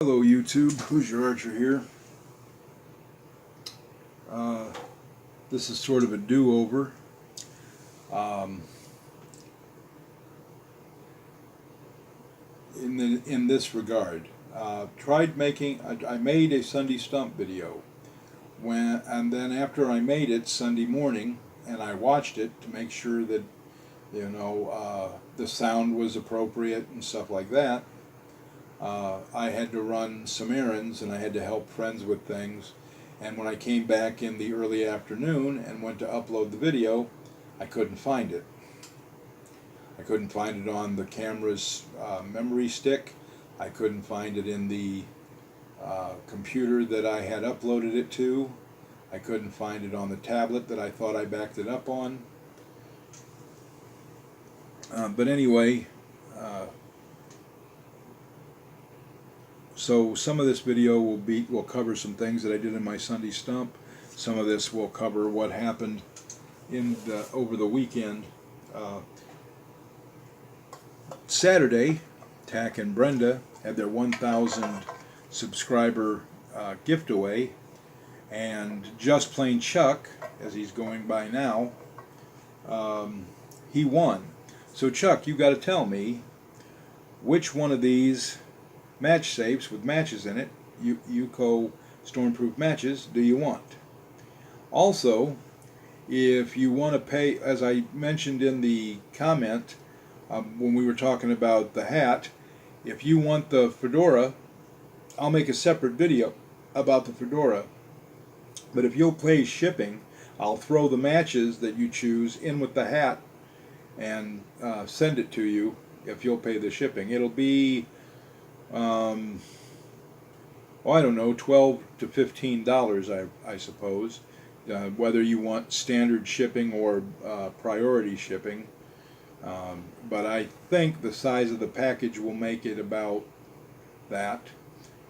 Hello YouTube, Who's Your Archer here. This is sort of a do-over. In this regard, I made a Sunday Stump video, and then after I made it Sunday morning, and I watched it to make sure that the sound was appropriate and stuff like that. I had to run some errands and I had to help friends with things, and when I came back in the early afternoon and went to upload the video, I couldn't find it. I couldn't find it on the camera's memory stick. I couldn't find it in the computer that I had uploaded it to. I couldn't find it on the tablet that I thought I backed it up on. But anyway, so some of this video will cover some things that I did in my Sunday Stump. Some of this will cover what happened over the weekend. Saturday, Tack and Brenda had their 1,000 subscriber giveaway, and Just Plain Chuck, as he's going by now, he won. So Chuck, you got to tell me which one of these match safes with matches in it, Yuko stormproof matches, do you want? Also, if you want to pay, as I mentioned in the comment when we were talking about the hat, if you want the fedora, I'll make a separate video about the fedora. But if you'll pay shipping, I'll throw the matches that you choose in with the hat and send it to you if you'll pay the shipping. It'll be I don't know, $12 to $15, I suppose, whether you want standard shipping or priority shipping. But I think the size of the package will make it about that.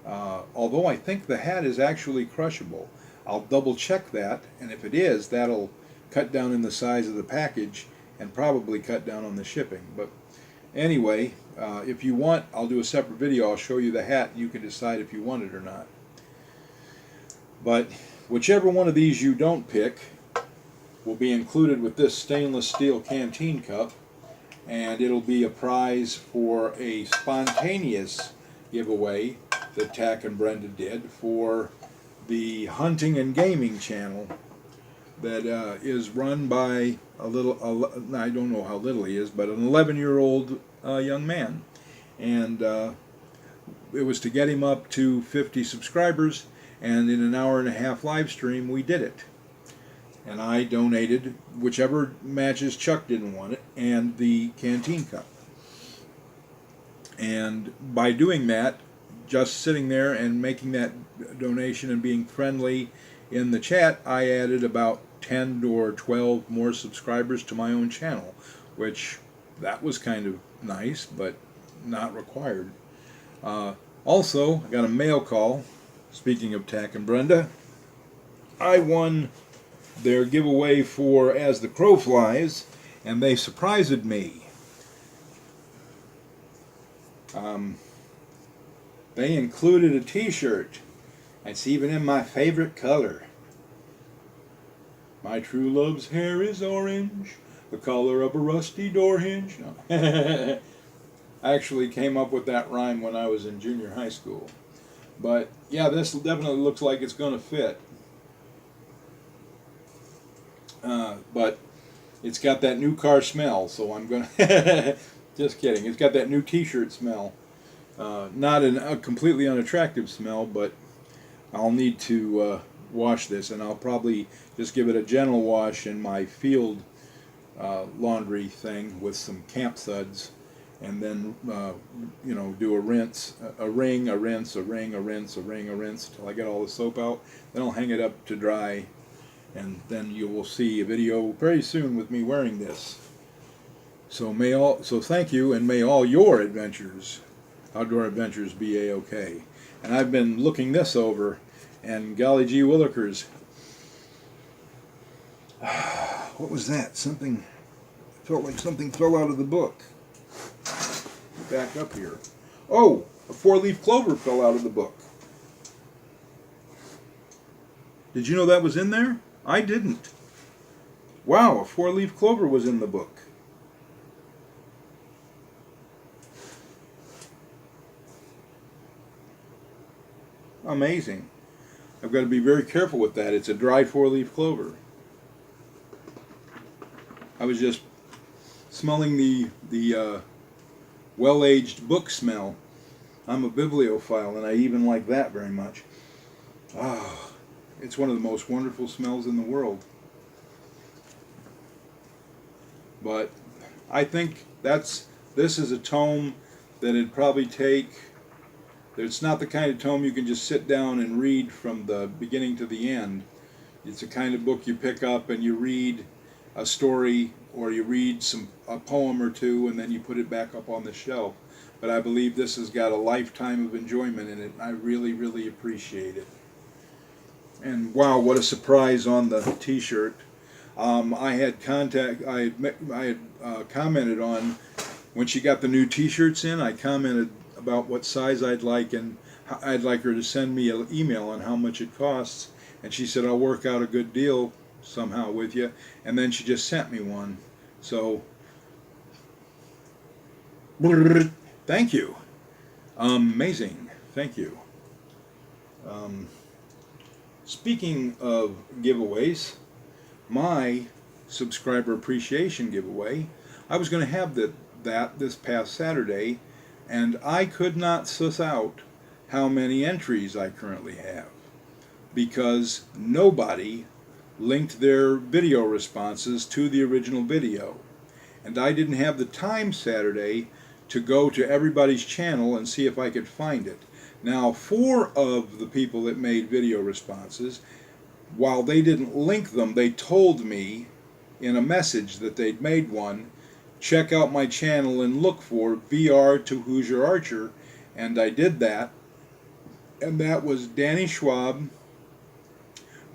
Although I think the hat is actually crushable. I'll double check that, and if it is, that'll cut down in the size of the package and probably cut down on the shipping. But anyway, if you want, I'll do a separate video. I'll show you the hat, and you can decide if you want it or not. But whichever one of these you don't pick will be included with this stainless steel canteen cup, and it'll be a prize for a spontaneous giveaway that Tack and Brenda did for the Hunting and Gaming channel that is run by I don't know how little he is, but an 11-year-old young man. And it was to get him up to 50 subscribers, and in an hour-and-a-half live stream we did it. And I donated whichever matches Chuck didn't want it, and the canteen cup. And by doing that, just sitting there and making that donation and being friendly in the chat, I added about 10 or 12 more subscribers to my own channel, which that was kind of nice, but not required. Also, I got a mail call. Speaking of Tack and Brenda, I won their giveaway for As the Crow Flies, and they surprised me. They included a t-shirt. It's even in my favorite color. My true love's hair is orange, the color of a rusty door hinge. No. I actually came up with that rhyme when I was in junior high school. But yeah, this definitely looks like it's going to fit. But it's got that new car smell, so I'm going to... Just kidding. It's got that new t-shirt smell. Not a completely unattractive smell, but I'll need to wash this, and I'll probably just give it a gentle wash in my field laundry thing with some camp suds, and then do a rinse, a rinse, a rinse, a rinse, a rinse until I get all the soap out. Then I'll hang it up to dry, and then you will see a video very soon with me wearing this. So thank you, and may all your outdoor adventures be a-okay. And I've been looking this over, and golly gee willikers, what was that? Something felt like something fell out of the book. Back up here. Oh, A four-leaf clover fell out of the book. Did you know that was in there? I didn't. Wow, a four-leaf clover was in the book. Amazing. I've got to be very careful with that. It's a dry four-leaf clover. I was just smelling the well-aged book smell. I'm a bibliophile, and I even like that very much. Ah, it's one of the most wonderful smells in the world. But I think this is a tome that it'd probably take. It's not the kind of tome you can just sit down and read from the beginning to the end. It's the kind of book you pick up and you read a story, or you read a poem or two, and then you put it back up on the shelf. But I believe this has got a lifetime of enjoyment in it. I really, really appreciate it. And wow, what a surprise on the T-shirt! I had commented on when she got the new T-shirts in. I commented about what size I'd like, and I'd like her to send me an email on how much it costs. And she said, "I'll work out a good deal somehow with you." And then she just sent me one. So, thank you. Amazing. Thank you. Speaking of giveaways, my subscriber appreciation giveaway, I was going to have that this past Saturday, and I could not suss out how many entries I currently have, because nobody linked their video responses to the original video. And I didn't have the time Saturday to go to everybody's channel and see if I could find it. Now, 4 of the people that made video responses, while they didn't link them, they told me in a message that they'd made one. Check out my channel and look for VR to Hoosier Archer. And I did that. And that was Danny Schwab,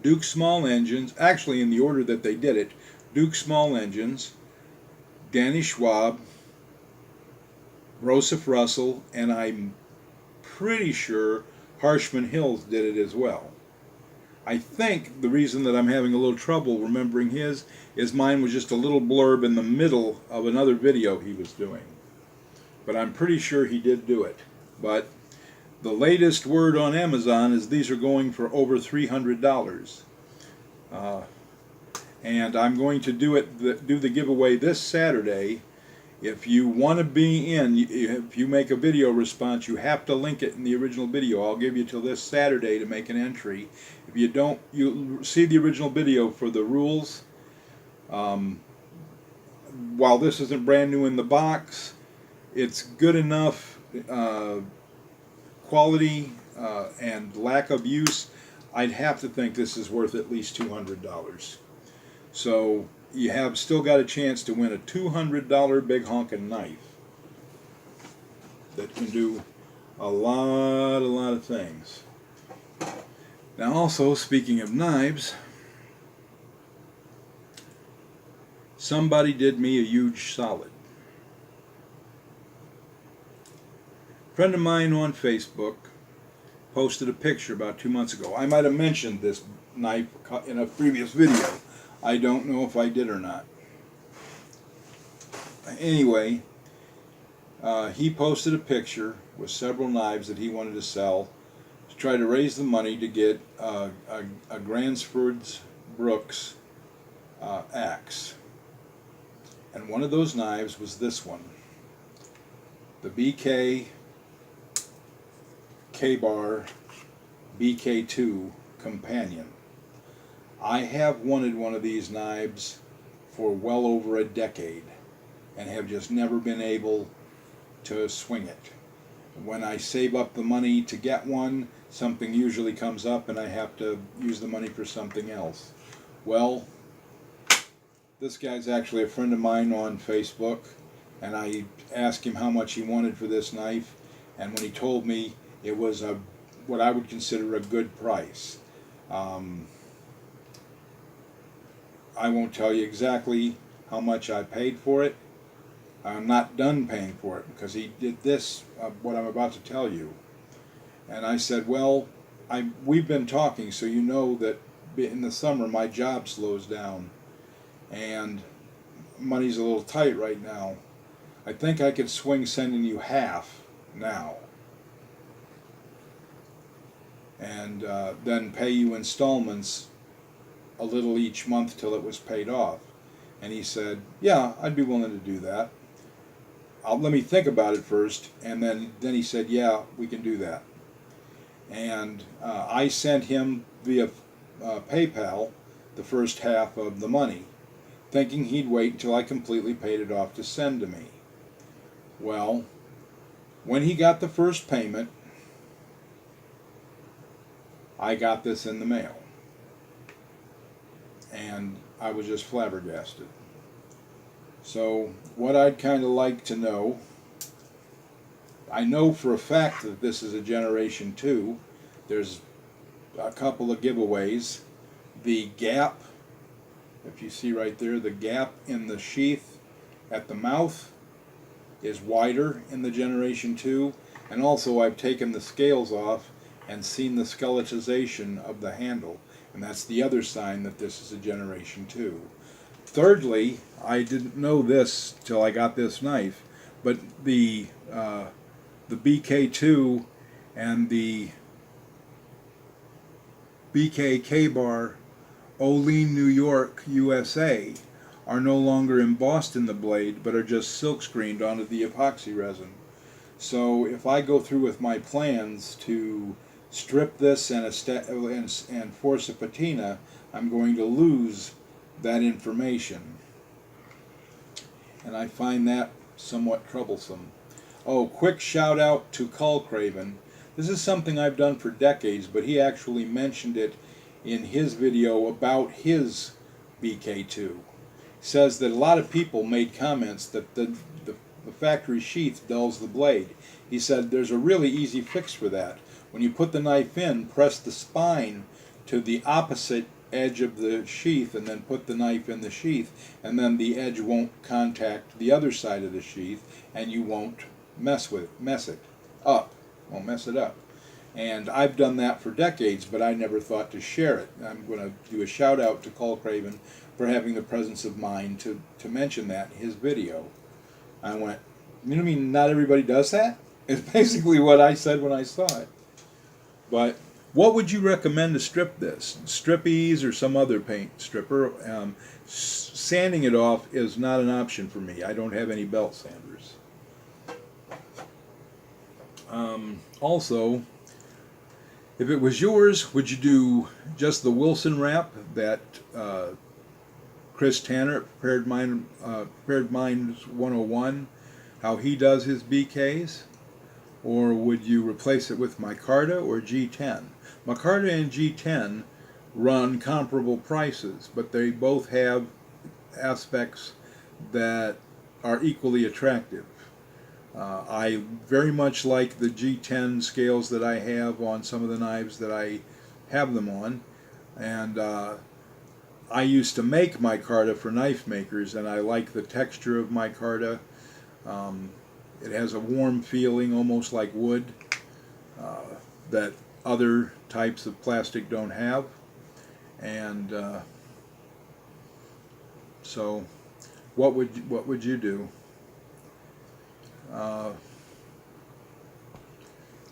Duke Small Engines, actually in the order that they did it: Duke Small Engines, Danny Schwab, Roseph Russell, and I'm pretty sure Harshman Hills did it as well. I think the reason that I'm having a little trouble remembering his is mine was just a little blurb in the middle of another video he was doing. But I'm pretty sure he did do it. But the latest word on Amazon is these are going for over $300. And I'm going to do the giveaway this Saturday. If you want to be in, if you make a video response, you have to link it in the original video. I'll give you till this Saturday to make an entry. If you don't, you see the original video for the rules. While this isn't brand new in the box, it's good enough quality and lack of use. I'd have to think this is worth at least $200. So you have still got a chance to win a $200 big honkin' knife that can do a lot of things. Now also, speaking of knives, somebody did me a huge solid. A friend of mine on Facebook posted a picture about 2 months ago. I might have mentioned this knife in a previous video. I don't know if I did or not. Anyway, he posted a picture with several knives that he wanted to sell to try to raise the money to get a Gransford's Brooks axe. And one of those knives was this one, the BK K-Bar BK2 Companion. I have wanted one of these knives for well over a decade and have just never been able to swing it. When I save up the money to get one, something usually comes up and I have to use the money for something else. Well, this guy's actually a friend of mine on Facebook, and I asked him how much he wanted for this knife, and when he told me, it was what I would consider a good price. I won't tell you exactly how much I paid for it, I'm not done paying for it because he did this, what I'm about to tell you. And I said, well, we've been talking, so you know that in the summer my job slows down and money's a little tight right now. I think I could swing sending you half now and then pay you installments a little each month till it was paid off. And he said, yeah, I'd be willing to do that. Let me think about it first. And then he said, yeah, we can do that. And I sent him via PayPal the first half of the money, thinking he'd wait until I completely paid it off to send to me. Well, when he got the first payment, I got this in the mail. And I was just flabbergasted. So what I'd kind of like to know, I know for a fact that this is a Generation 2. There's a couple of giveaways. The gap, if you see right there, the gap in the sheath at the mouth is wider in the Generation 2. And also I've taken the scales off and seen the skeletization of the handle. And that's the other sign that this is a Generation 2. Thirdly, I didn't know this till I got this knife, but the BK2 and the BK Bar Olean, New York, USA are no longer embossed in the blade, but are just silk screened onto the epoxy resin. So if I go through with my plans to strip this and force a patina, I'm going to lose that information. And I find that somewhat troublesome. Oh, quick shout out to Cull Craven. This is something I've done for decades, but he actually mentioned it in his video about his BK2. He says that a lot of people made comments that the factory sheath dulls the blade. He said there's a really easy fix for that. When you put the knife in, press the spine to the opposite edge of the sheath and then put the knife in the sheath, and then the edge won't contact the other side of the sheath and you won't mess it up. And I've done that for decades, but I never thought to share it. I'm going to do a shout out to Cull Craven for having the presence of mind to mention that in his video. I went, you know what I mean, not everybody does that? It's basically what I said when I saw it. But what would you recommend to strip this? Strip Ease or some other paint stripper? Sanding it off is not an option for me. I don't have any belt sanders. Also, if it was yours, would you do just the Wilson wrap that Chris Tanner, Prepared Minds 101, how he does his BKs? Or would you replace it with micarta or G10? Micarta and G10 run comparable prices, but they both have aspects that are equally attractive. I very much like the G10 scales that I have on some of the knives that I have them on, and I used to make micarta for knife makers, and I like the texture of micarta. It has a warm feeling, almost like wood, that other types of plastic don't have. And so, what would you do?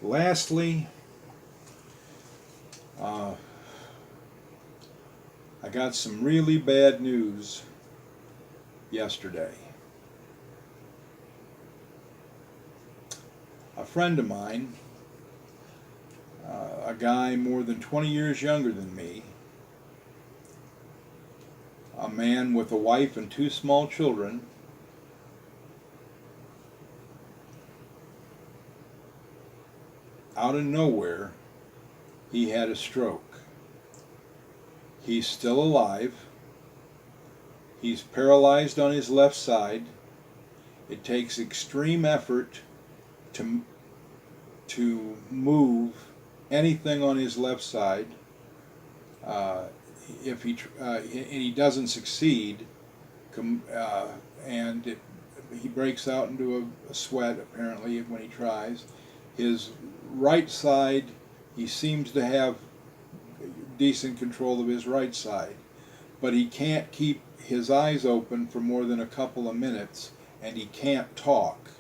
Lastly, I got some really bad news yesterday. A friend of mine, a guy more than 20 years younger than me, a man with a wife and 2 small children, out of nowhere, he had a stroke. He's still alive. He's paralyzed on his left side. It takes extreme effort to move anything on his left side. If he and he doesn't succeed, and he breaks out into a sweat apparently when he tries. His right side, he seems to have decent control of his right side, but he can't keep his eyes open for more than a couple of minutes, and he can't talk.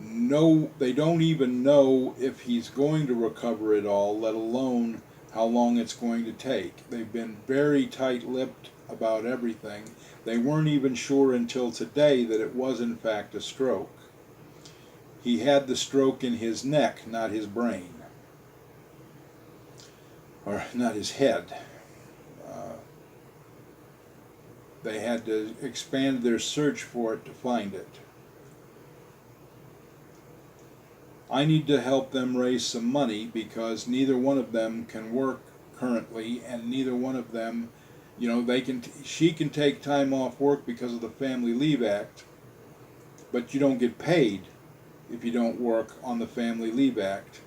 No, they don't even know if he's going to recover at all, let alone how long it's going to take. They've been very tight-lipped about everything. They weren't even sure until today that it was in fact a stroke. He had the stroke in his neck, not his brain, or not his head. They had to expand their search for it to find it. I need to help them raise some money because neither one of them can work currently, and neither one of them, you know, she can take time off work because of the Family Leave Act, but you don't get paid if you don't work on the Family Leave Act.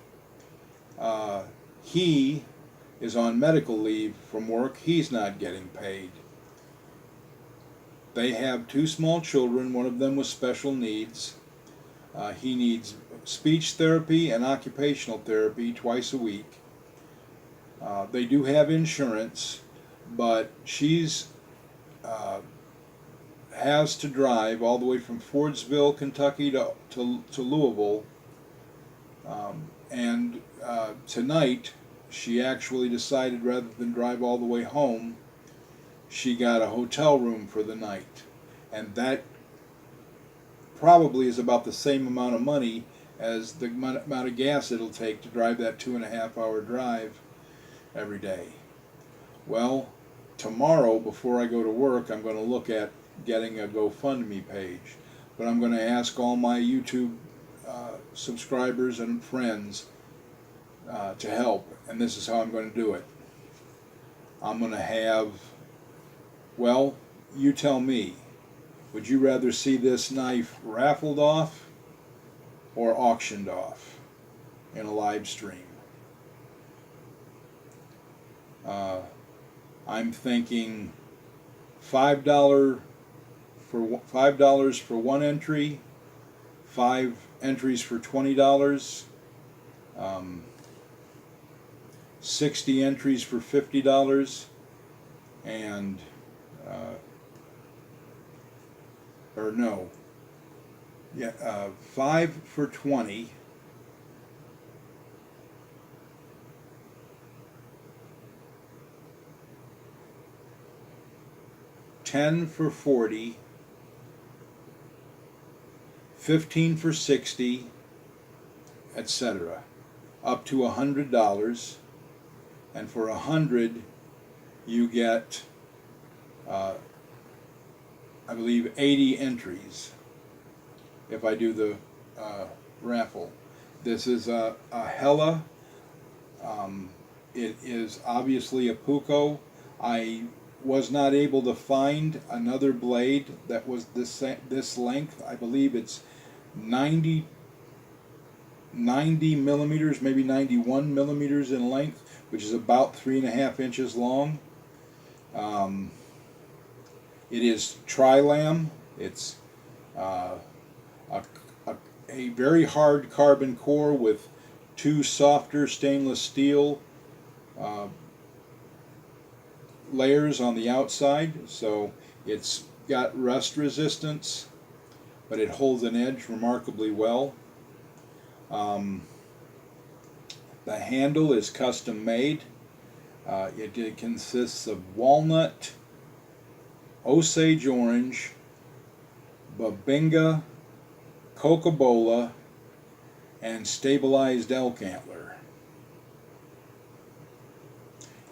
He is on medical leave from work. He's not getting paid. They have 2 small children, one of them with special needs. He needs speech therapy and occupational therapy twice a week. They do have insurance, but she's has to drive all the way from Fordsville, Kentucky to Louisville. And tonight, she actually decided rather than drive all the way home, she got a hotel room for the night. And that probably is about the same amount of money as the amount of gas it'll take to drive that 2.5-hour drive every day. Well, tomorrow before I go to work, I'm going to look at getting a GoFundMe page, but I'm going to ask all my YouTube subscribers and friends to help, and this is how I'm going to do it. I'm going to have, well, you tell me, would you rather see this knife raffled off or auctioned off in a live stream? I'm thinking $5 for one entry, 5 entries for $20, 60 entries for $50, and or no, yeah, 5 for 20. 10 for 40, 15 for 60, etc., up to $100, and for $100 you get, I believe, 80 entries if I do the raffle. This is a Hella. It is obviously a Puco. I was not able to find another blade that was this length. I believe it's 90 millimeters, maybe 91 millimeters in length, which is about 3.5 inches long. It is tri-lam. It's a very hard carbon core with 2 softer stainless steel layers on the outside, so it's got rust resistance, but it holds an edge remarkably well. The handle is custom made. It consists of walnut, Osage orange, Babinga, Cocobolo, and stabilized elk antler.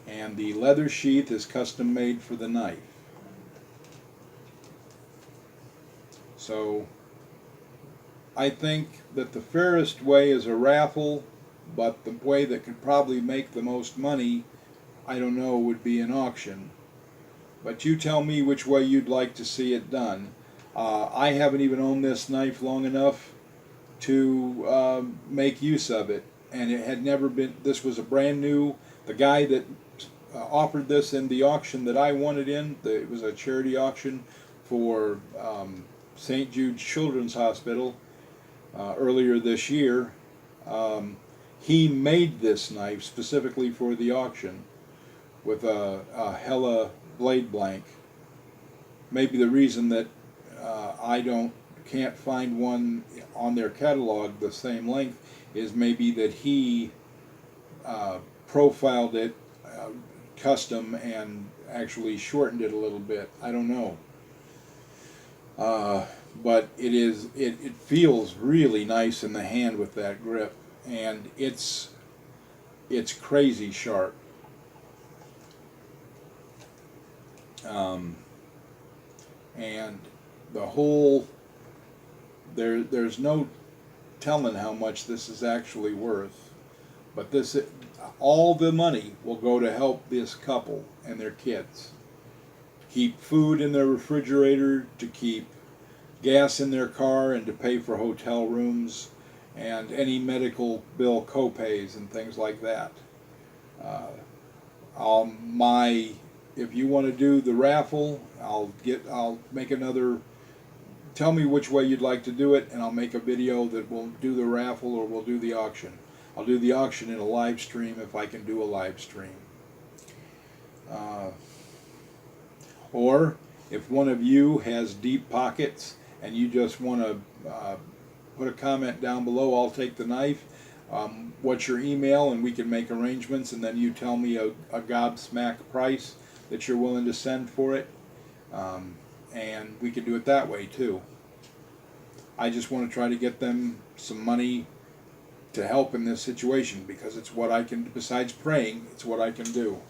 And the leather sheath is custom made for the knife. So I think that the fairest way is a raffle, but the way that could probably make the most money, I don't know, would be an auction. But you tell me which way you'd like to see it done. I haven't even owned this knife long enough to make use of it, and it had never been, this was a brand new, the guy that offered this in the auction that I won it in. It was a charity auction for St. Jude Children's Hospital earlier this year. He made this knife specifically for the auction with a Hella blade blank. Maybe the reason that I can't find one on their catalog the same length is maybe that he profiled it custom and actually shortened it a little bit. I don't know. But it feels really nice in the hand with that grip, and it's crazy sharp. And the whole there's no telling how much this is actually worth, but all the money will go to help this couple and their kids. Keep food in their refrigerator, to keep gas in their car, and to pay for hotel rooms and any medical bill copays and things like that. If you want to do the raffle, I'll make another. Tell me which way you'd like to do it, and I'll make a video that will do the raffle or we'll do the auction. I'll do the auction in a live stream if I can do a live stream. Or if one of you has deep pockets and you just want to put a comment down below, I'll take the knife. What's your email, and we can make arrangements, and then you tell me a gobsmack price that you're willing to send for it, and we can do it that way too. I just want to try to get them some money to help in this situation, because it's what I can, besides praying, it's what I can do.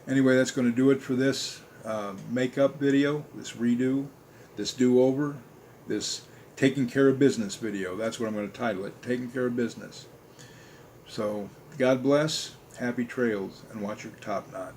Anyway, that's going to do it for this makeup video, this redo, this do-over, this taking care of business video. That's what I'm going to title it, Taking Care of Business. So, God bless, happy trails, and watch your top knot.